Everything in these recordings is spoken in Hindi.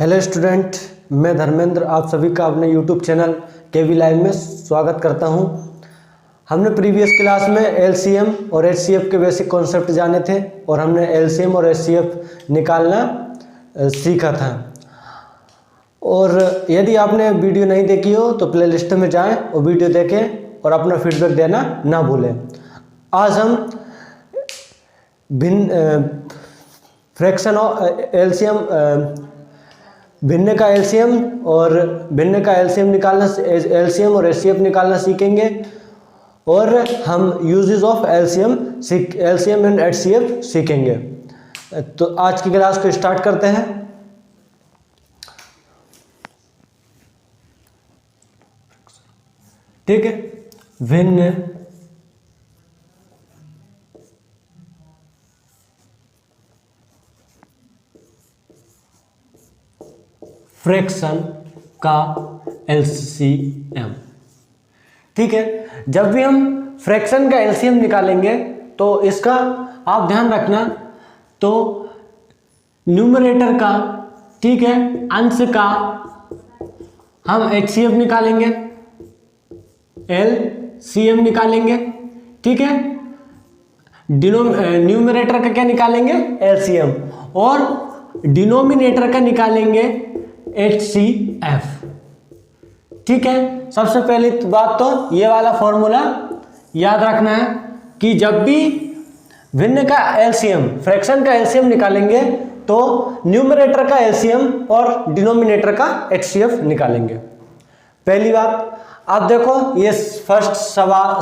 हेलो स्टूडेंट, मैं धर्मेंद्र आप सभी का अपने यूट्यूब चैनल केवी लाइव में स्वागत करता हूं। हमने प्रीवियस क्लास में एलसीएम और एचसीएफ के बेसिक कॉन्सेप्ट जाने थे और हमने एलसीएम और एचसीएफ निकालना सीखा था। और यदि आपने वीडियो नहीं देखी हो तो प्लेलिस्ट में जाएं और वीडियो देखें और अपना फीडबैक देना ना भूलें। आज हम फ्रैक्शन ऑफ एलसीएम भिन्न का एलसीएम और भिन्न का एलसीएम निकालना, एलसीएम और एचसीएफ निकालना सीखेंगे और हम uses of LCM and HCF सीखेंगे। तो आज की क्लास को स्टार्ट करते हैं। ठीक है, भिन्न फ्रैक्शन का एलसीएम। ठीक है, जब भी हम फ्रैक्शन का एलसीएम निकालेंगे तो इसका आप ध्यान रखना, तो न्यूमरेटर का, ठीक है, अंश का हम एचसीएफ निकालेंगे, एलसीएम निकालेंगे। ठीक है, न्यूमरेटर का क्या निकालेंगे? एलसीएम, और डिनोमिनेटर का निकालेंगे HCF। ठीक है, सबसे पहली बात तो ये वाला फॉर्मूला याद रखना है कि जब भी भिन्न का एलसीएम, फ्रैक्शन का एलसीएम निकालेंगे तो न्यूमरेटर का एलसीएम और डिनोमिनेटर का HCF निकालेंगे। पहली बात, आप देखो ये फर्स्ट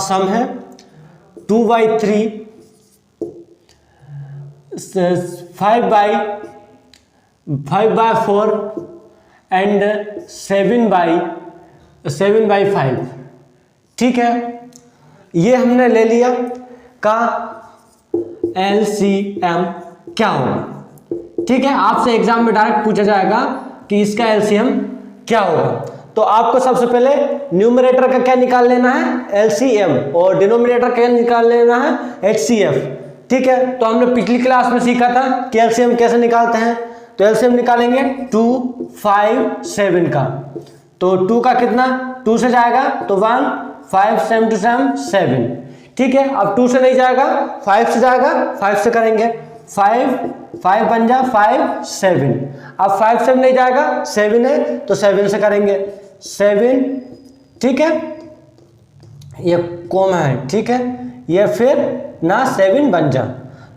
सम है 2/3 5/4 एंड 7/5। ठीक है, ये हमने ले लिया का एलसीएम क्या होगा। ठीक है, आपसे एग्जाम में डायरेक्ट पूछा जाएगा कि इसका एलसीएम क्या होगा। तो आपको सबसे पहले न्यूमरेटर का क्या निकाल लेना है? एलसीएम, और डिनोमिनेटर का निकाल लेना है HCF। ठीक है, तो हमने पिछली क्लास में सीखा था कि एलसीएम कैसे निकालते हैं। तो एलसीएम निकालेंगे 2, 5, 7 का, तो 2 का कितना? 2 से जाएगा तो 1, 5, 7 to 7। ठीक है, अब 2 से नहीं जाएगा, 5 से जाएगा, 5 से करेंगे, 5 बन जा 5, 7। अब 5 से नहीं जाएगा, 7 है तो 7 से करेंगे, 7। ठीक है, ये कोमा है। ठीक है, ये फिर ना 7 बन जा,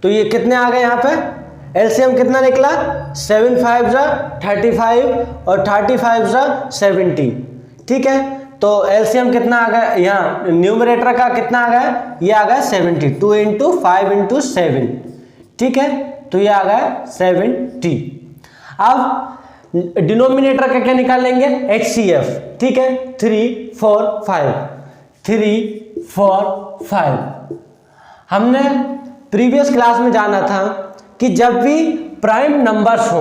तो ये कितने आ गए यहाँ पे? एलसीएम कितना निकला? 7 5 जा 35 और 35 जा 70। ठीक है, तो एलसीएम कितना आ गया? यहाँ न्यूमरेटर का कितना आ गया? ये आ गया 70, 2 × 5 × 7। ठीक है, तो ये आ गया 70। अब डिनोमिनेटर का क्या निकालेंगे? HCF। ठीक है, 3 4 5 3 4 5। हमने प्रीवियस क्लास में जाना था कि जब भी प्राइम नंबर्स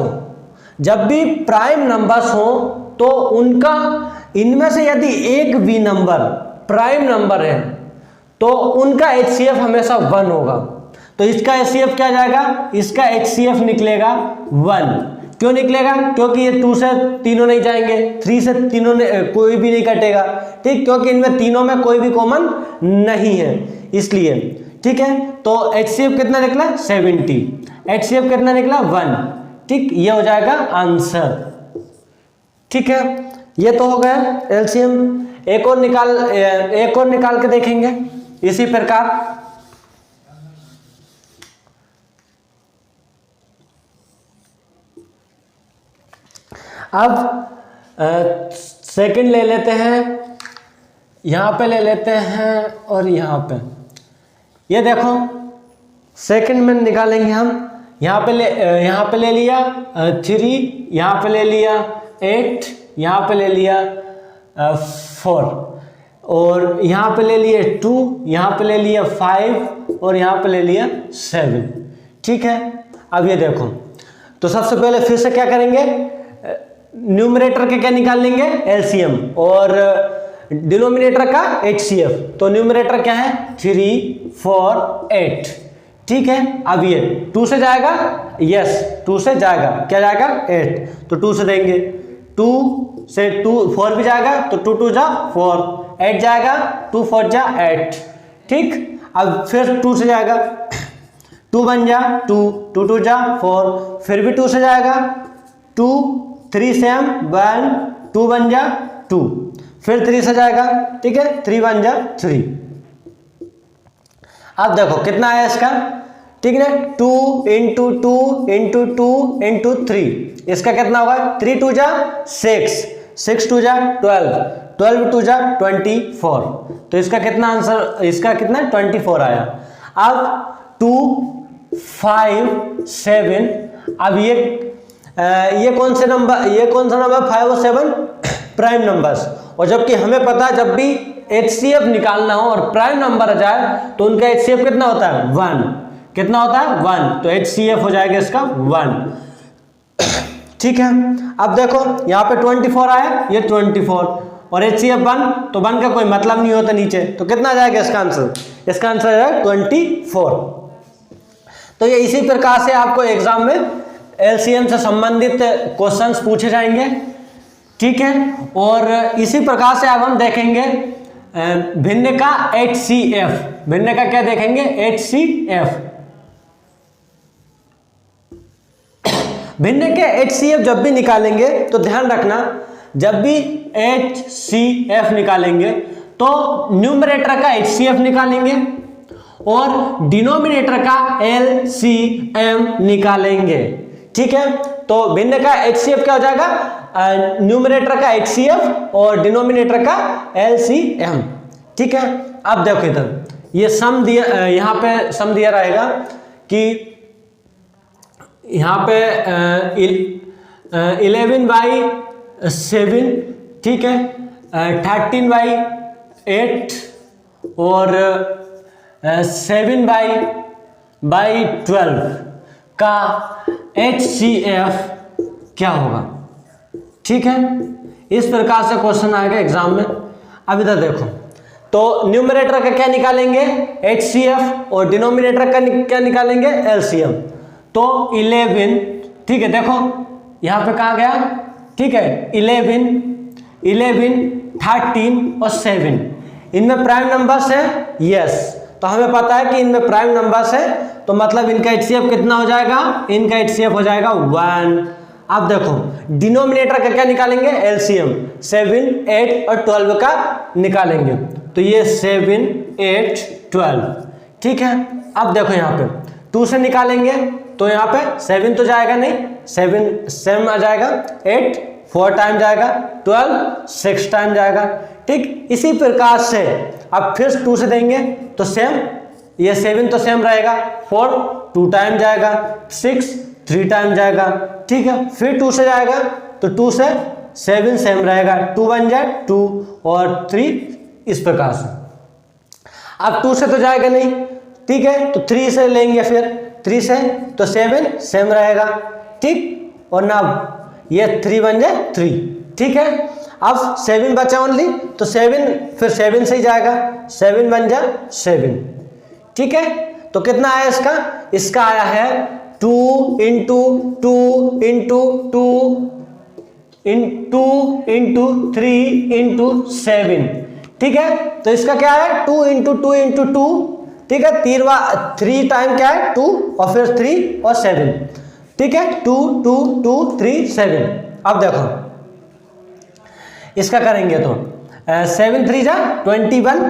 हो तो उनका, इनमें से यदि एक भी नंबर प्राइम नंबर है तो उनका HCF हमेशा 1 होगा। तो इसका HCF क्या जाएगा? इसका HCF निकलेगा 1। क्यों निकलेगा? क्योंकि ये 2 से तीनों नहीं जाएंगे, 3 से तीनों कोई भी नहीं कटेगा। ठीक, क्योंकि इनमें तीनों में कोई भी कॉमन नहीं है, इसलिए। ठीक है, तो HCF कितना निकला? 70। HCF कितना निकला? 1। ठीक, ये हो जाएगा आंसर। ठीक है, ये तो हो गया एलसीएम। एक और निकाल के देखेंगे इसी प्रकार। अब सेकंड ले लेते हैं, यहां पे ले लेते हैं और यहां पे, ये देखो सेकंड में निकालेंगे हम। यहाँ पे ले लिया 3, यहाँ पे ले लिया 8, यहाँ पे ले लिया 4, और यहाँ पे ले लिए 2, यहाँ पे ले लिया 5 और यहाँ पे ले लिया 7। ठीक है, अब ये देखो, तो सबसे पहले फिर से क्या करेंगे? न्यूमरेटर के क्या निकाल लेंगे? एलसीएम, और डिनोमिनेटर का HCF। तो न्यूमरेटर क्या है? 3 4 8। ठीक है, अब ये 2 से जाएगा, यस 2 से जाएगा, क्या जाएगा 8, तो 2 से देंगे, 2 से 2 4 भी जाएगा तो 2 2 जा 4, 8 जाएगा, 2 4 जा 8, ठीक। अब फिर 2 से जाएगा, 2 बन जा 2, 2 2 जा 4, फिर भी 2 से जाएगा, 2 3 सेम 1, 2 बन जा 2, फिर 3 से जाएगा, ठीक है, 3 बन जा 3। अब देखो कितना है इसका, ठीक है, 2 इंटू 2 इंटू 2 इंटू 3, इसका कितना होगा, 3 2 जा 6, 6 2 जा 12, 12 2 जा 24, तो इसका कितना आंसर, इसका कितना 24 आया। अब 2 5 7, अब ये कौन से नंबर, ये कौन सा नंबर 5 और 7 प्राइम नंबर्स, और जबकि हमें पता है जब भी HCF निकालना हो और प्राइम नंबर आ जाए तो उनका HCF कितना होता है 1, कितना होता है 1, तो HCF हो जाएगा इसका 1, ठीक है। अब देखो यहाँ पे 24 आया, ये 24 और HCF 1, तो 1 का कोई मतलब नहीं होता नीचे, तो कितना आ जाएगा इसका आंसर, इसका आंसर है 24। तो ये इसी प्रकार से आपको एग्जाम में LCM से संबंधित क्वेश्चंस पूछे जाएंगे, ठीक है। और इसी प्रकार से अब हम देखेंगे भिन्न का HCF, भिन्न का क्या देखेंगे HCF, भिन्न के HCF जब भी निकालेंगे तो ध्यान रखना, जब भी HCF निकालेंगे तो न्यूमरेटर का HCF निकालेंगे और डिनोमिनेटर का LCM निकालेंगे, ठीक है। तो भिन्न का HCF क्या हो जाएगा, न्यूमरेटर का HCF और डिनोमिनेटर का LCM, ठीक है। अब देखो इधर ये सम दिया, यहाँ पे सम दिया रहेगा कि यहाँ पे 11/7, ठीक है, 13/8 और 7/12 का HCF क्या होगा, ठीक है। इस प्रकार से क्वेश्चन आएगा एग्जाम में। अब इधर देखो, तो न्यूमरेटर का क्या निकालेंगे HCF और डिनोमिनेटर का क्या निकालेंगे LCM। तो 11, ठीक है, देखो यहाँ पे कहाँ गया, ठीक है, 11, 13 और 7, इनमें प्राइम नंबर्स है, यस, तो हमें पता है कि इनमें प्राइम नंबर्स है, तो मतलब इनका HCF कितना हो जाएगा, इनका HCF हो जाएगा 1। अब देखो डिनोमिनेटर का क्या निकालेंगे LCM, 7 8 और 12 का निकालेंगे, तो ये 7 8 12, ठीक है। अब देखो यहाँ पे 2 से निकालेंगे तो यहाँ पे 7 तो जाएगा नहीं, 7 सेम आ जाएगा, 8 4 टाइम जाएगा, 12 6 टाइम जाएगा, ठीक। इसी प्रकार से अब फिर 2 से देंगे तो सेम, ये 7 तो सेम रहेगा, 4 2 टाइम जाएगा, 6 3 टाइम जाएगा, ठीक है। फिर 2 से जाएगा तो 2 से 7 सेम रहेगा, 2 बन जाए 2 और 3, इस प्रकार से। अब 2 से तो जाएगा नहीं, ठीक है, तो 3 से लेंगे, फिर 3 से तो 7 सेम रहेगा, ठीक, और ना ये 3 बन जाए 3, ठीक है। अब 7 बचा ओनली, तो 7 फिर 7 से ही जाएगा, 7 बन जाए 7, ठीक है। तो कितना आया इसका, इसका आया है 2 into 2 into 2 into into 3 into 7, ठीक है। तो इसका क्या है 2 इंटू 2 इंटू 2, ठीक है, 3 टाइम क्या है 2 और फिर 3 और 7, ठीक है, 2 2 2 3 7। अब देखो इसका करेंगे तो 7 3 जा 21,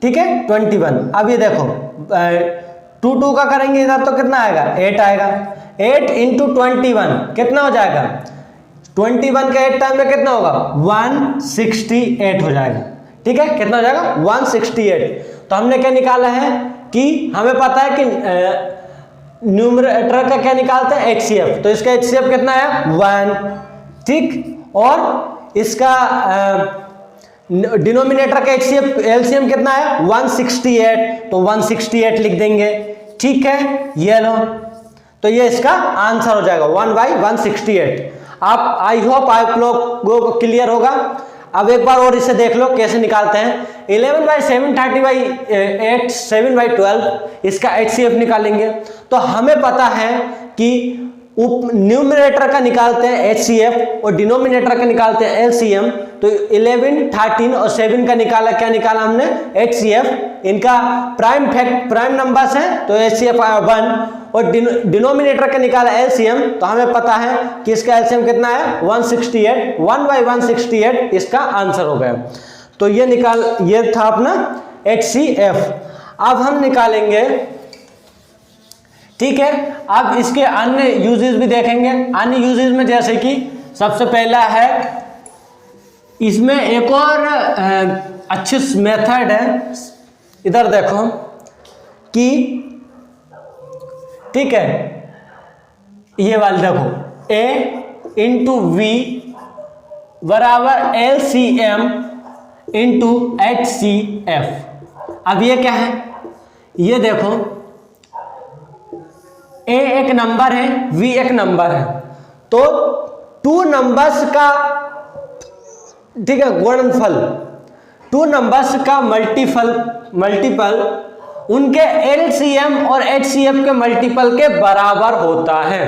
ठीक है, 21। अब ये देखो 2 2 का करेंगे इधर तो कितना आएगा 8 आएगा, 8 इंटू 21 कितना हो जाएगा, 21 का 8 टाइम में कितना होगा 168 हो जाएगा, ठीक है, कितना हो जाएगा 168। तो हमने क्या निकाला है कि हमें पता है कि न्यूमरेटर का क्या निकालते हैं HCF, तो इसका HCF कितना है 1, ठीक, और इसका डिनोमिनेटर का HCF LCM कितना है 168, तो 168 लिख देंगे, ठीक है, ये लो, तो ये इसका आंसर हो जाएगा 1/168। आप आई होप आप लोगों को क्लियर होगा। अब एक बार और इसे देख लो कैसे निकालते हैं। 11/7 30/8 7/12 इसका HCF निकालेंगे। तो हमें पता है कि न्यूमरेटर का निकालते हैं HCF और डिनोमिनेटर का निकालते हैं LCM। तो 11, 13 और 7 का निकाला, क्या निकाला हमने? HCF। इनका प्राइम नंबर्स है तो HCF आया 1 और डिनोमिनेटर का निकाला LCM। तो हमें पता है कि इसका LCM कितना है? 168। 1/168 इसका आंसर हो गया। तो ये था अपना HCF। अब हम निकालेंगे, ठीक है, अब इसके अन्य यूजेस भी देखेंगे। अन्य यूजेस में जैसे कि सबसे पहला है, इसमें एक और अच्छी मेथड है, इधर देखो कि, ठीक है, ये वाली देखो, A इंटू V बराबर LCM इंटू HCF। अब ये क्या है? ये देखो, A एक नंबर है, V एक नंबर है, तो 2 नंबर्स का, ठीक है, गुणनफल, 2 नंबर्स का मल्टीपल उनके LCM और HCF के मल्टीपल के बराबर होता है।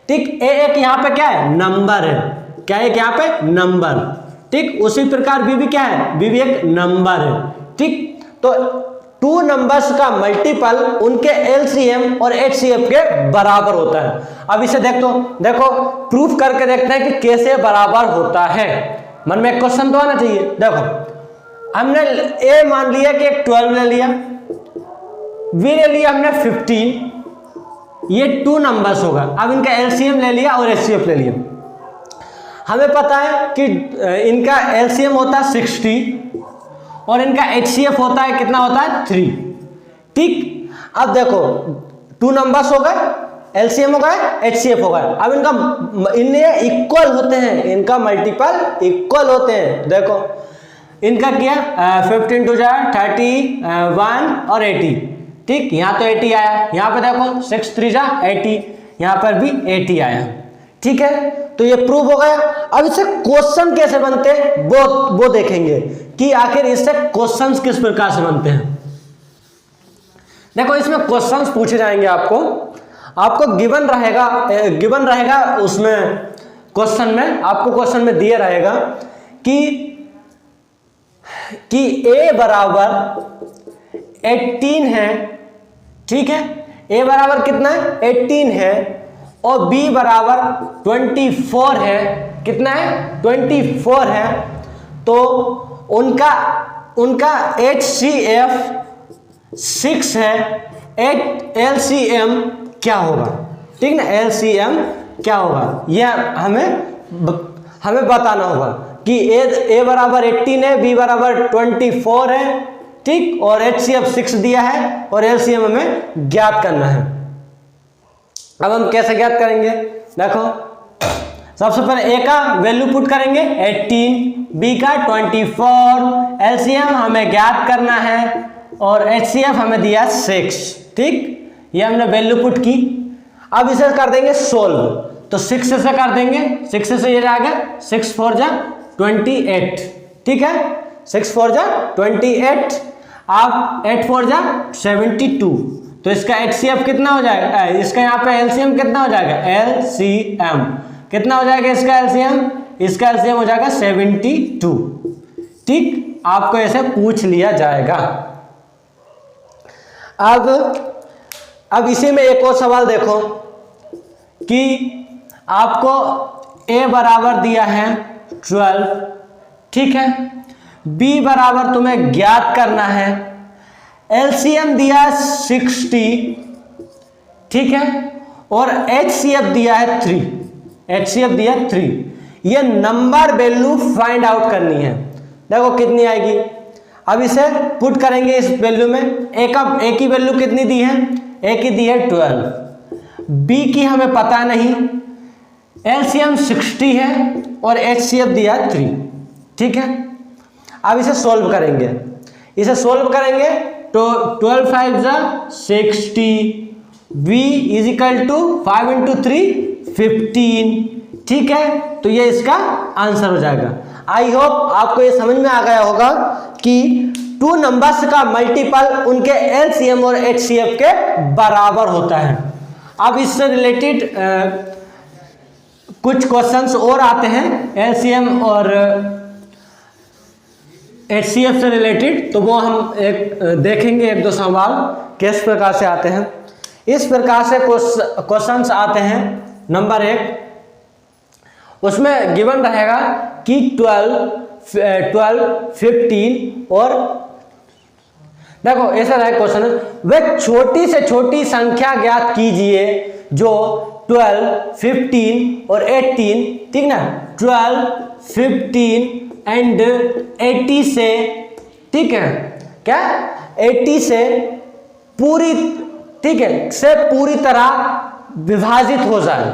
ठीक, A एक यहाँ पे क्या है? नंबर है। क्या है यहाँ पे? नंबर। ठीक, उसी प्रकार B भी क्या है? B भी एक नंबर है। ठीक, तो 2 नंबर्स का मल्टीपल उनके LCM और HCF के बराबर होता है। अब इसे देखो प्रूफ करके देखते हैं कि कैसे बराबर होता है। मन में एक क्वेश्चन तो आना चाहिए। देखो, हमने A मान लिया कि एक 12 ले लिया, V ले लिया हमने 15, ये 2 नंबर्स होगा। अब इनका LCM ले लिया और HCF ले लिया। हमें पता है कि इनका LCM होता है 60 और इनका HCF होता है, कितना होता है? 3। ठीक, अब देखो 2 नंबर्स हो गए, LCM हो गए, HCF हो गए। अब इनमें इक्वल होते हैं, इनका मल्टीपल इक्वल होते हैं। देखो इनका क्या, 15 2 31 और 80। ठीक, यहाँ तो 80 आया, यहाँ पे देखो 6 3 80, यहाँ पर भी 80 आया। ठीक है, तो ये प्रूव हो गया। अब इससे क्वेश्चन कैसे बनते हैं वो देखेंगे कि आखिर इससे क्वेश्चंस किस प्रकार से बनते हैं। देखो, इसमें क्वेश्चंस पूछे जाएंगे, आपको गिवन रहेगा उसमें क्वेश्चन में, आपको क्वेश्चन में दिया रहेगा कि A बराबर 18 है। ठीक है, A बराबर कितना है? 18 है और B बराबर 24 है। कितना है? 24 है। तो उनका HCF 6 है, LCM क्या होगा? ठीक ना, LCM क्या होगा यह हमें बताना होगा कि A बराबर 18 है, B बराबर 24 है, ठीक, और HCF 6 दिया है और LCM हमें ज्ञात करना है। अब हम कैसे ज्ञात करेंगे? देखो, सबसे पहले A का वैल्यू पुट करेंगे 18, B का 24, LCM हमें ज्ञात करना है और HCF हमें दिया 6। ठीक, ये हमने वैल्यू पुट की। अब इसे कर देंगे सोल्व, तो 6 से कर देंगे, 6 से ये जाएगा 6 4 जा 28। ठीक है, 6 4 जा 28, आप 8 4 जा 72। तो इसका HCF कितना हो जाएगा? इसका यहाँ पे LCM कितना हो जाएगा? LCM कितना हो जाएगा? इसका LCM हो जाएगा 72। ठीक, आपको ऐसे पूछ लिया जाएगा। अब इसी में एक और सवाल देखो कि आपको A बराबर दिया है 12, ठीक है, B बराबर तुम्हें ज्ञात करना है, LCM दिया है 60, ठीक है, और HCF दिया है 3। ये नंबर वैल्यू फाइंड आउट करनी है। देखो कितनी आएगी। अब इसे पुट करेंगे इस वैल्यू में। A की वैल्यू कितनी दी है? A की दी है 12, B की हमें पता नहीं, LCM 60 है और HCF दिया 3। ठीक है, अब इसे सोल्व करेंगे। तो 12 5 जा 60, V इज इक्वल टू 5 × 3 15। ठीक है, तो ये इसका आंसर हो जाएगा। आई होप आपको ये समझ में आ गया होगा कि 2 नंबर्स का मल्टीपल उनके एलसीएम और एचसीएफ के बराबर होता है। अब इससे रिलेटेड कुछ क्वेश्चंस और आते हैं एलसीएम और एचसीएफ से रिलेटेड, तो वो हम देखेंगे 1-2 सवाल किस प्रकार से आते हैं। इस प्रकार से क्वेश्चंस आते हैं। नंबर 1, उसमें गिवन रहेगा कि 12, 15 और देखो ऐसा रहा क्वेश्चन, वह छोटी से छोटी संख्या ज्ञात कीजिए जो 12, 15 और 18, ठीक ना, 12, 15 एंड 80 से, ठीक है, क्या 80 से पूरी, ठीक है, से पूरी तरह विभाजित हो जाए,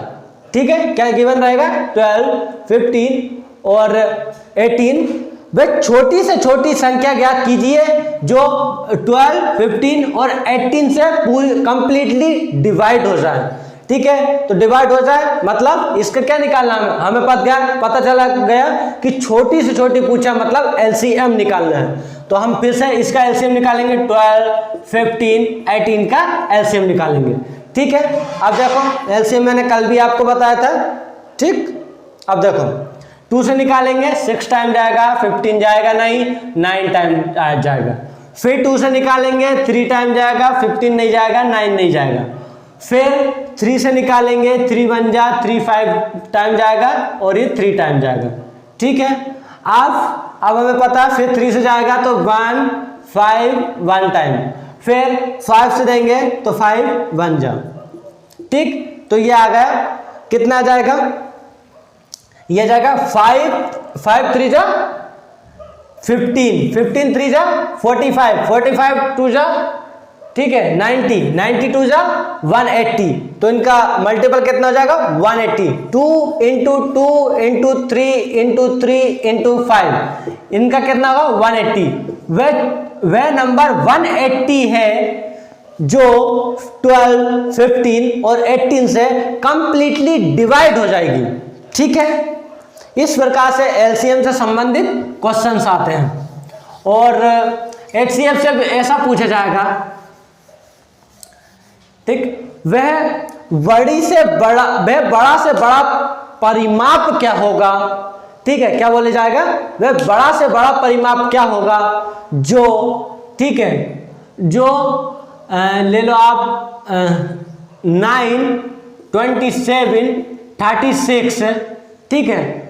ठीक है। क्या गिवन रहेगा 12, 15 और 18, वह छोटी से छोटी संख्या ज्ञात कीजिए जो 12, 15 और 18 से पूरी कंप्लीटली डिवाइड हो जाए, ठीक है। तो डिवाइड हो जाए मतलब इसका क्या निकालना है, हमें पता चला गया कि छोटी से छोटी पूछा मतलब एलसीएम निकालना है। तो हम फिर से इसका एलसीएम निकालेंगे, 12, 15, 18 का एलसीएम निकालेंगे, ठीक है। अब देखो एलसीएम मैंने कल भी आपको बताया था, ठीक। अब देखो 2 से निकालेंगे 6 टाइम जाएगा, 15 जाएगा नहीं, 9 टाइम जाएगा। फिर 2 से निकालेंगे 3 टाइम जाएगा, 15 नहीं जाएगा, 9 नहीं जाएगा। फिर 3 से निकालेंगे 3 1 जा 3 5 टाइम जाएगा और ये 3 टाइम जाएगा, ठीक है। अब हमें पता है फिर 3 से जाएगा तो 1 5 1 टाइम, फिर 5 से देंगे तो 5 1 जा, ठीक। तो ये आ गया, कितना आ जाएगा, ये जाएगा 5 3 जा 15, 15 3 जा 45, 45 2 जा, ठीक है, 90, 92 जा 180। तो इनका मल्टीपल कितना हो जाएगा 180। 2 × 2 × 3 × 3 × 5, इनका कितना होगा 180। वह नंबर 180 है जो 12, 15 और 18 से कंप्लीटली डिवाइड हो जाएगी, ठीक है। इस प्रकार से एलसीएम से संबंधित क्वेश्चंस आते हैं। और एचसीएफ से ऐसा पूछा जाएगा, ठीक, वह बड़ा से बड़ा परिमाप क्या होगा, ठीक है। क्या बोले जाएगा, वह बड़ा से बड़ा परिमाप क्या होगा जो, ठीक है, जो ले लो आप 9, 27, 36, ठीक है।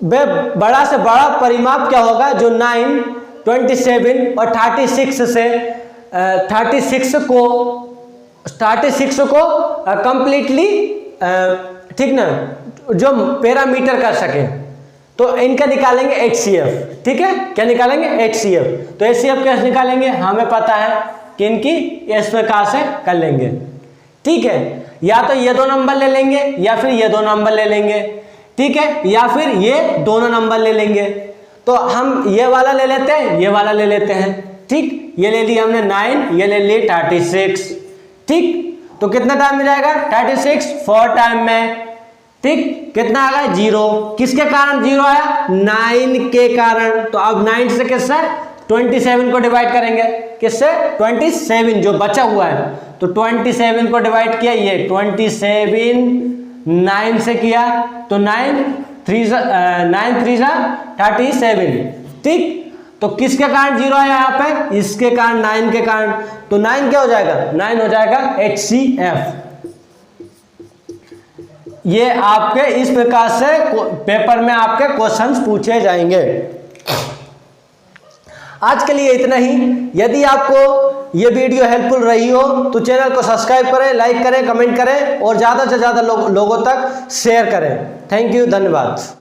वह बड़ा से बड़ा परिमाप क्या होगा जो 9, 27 और 36 को कंप्लीटली, ठीक ना, जो पैरामीटर कर सके। तो इनका निकालेंगे एचसीएफ, ठीक है। क्या निकालेंगे एचसीएफ। तो एचसीएफ कैसे निकालेंगे, हमें पता है कि इनकी इस प्रकार से कर लेंगे, ठीक है। या तो ये 2 नंबर ले लेंगे या फिर ये 2 नंबर ले लेंगे, ठीक है, या फिर ये दोनों नंबर ले लेंगे। तो हम ये वाला ले लेते हैं, ये वाला ले लेते हैं, ठीक। ये ले लिया हमने 9, ये ले लिए 36, ठीक। तो कितना टाइम में जाएगा 36 4 टाइम में, ठीक। कितना आ गया 0, किसके कारण 0 आया 9 के कारण। तो अब 9 से किससे 27 को डिवाइड करेंगे, किससे 27 जो बचा हुआ है। तो 27 को डिवाइड किया, ये 27 9 से किया तो 9 3 37, ठीक। तो किसके कारण 0 है यहाँ पे, इसके कारण 9 के कारण। तो 9 क्या हो जाएगा, 9 हो जाएगा HCF। ये आपके इस प्रकार से पेपर में आपके क्वेश्चंस पूछे जाएंगे। आज के लिए इतना ही। यदि आपको ये वीडियो हेल्पफुल रही हो तो चैनल को सब्सक्राइब करें, लाइक करें, कमेंट करें और ज़्यादा से ज़्यादा लोगों तक शेयर करें। थैंक यू, धन्यवाद।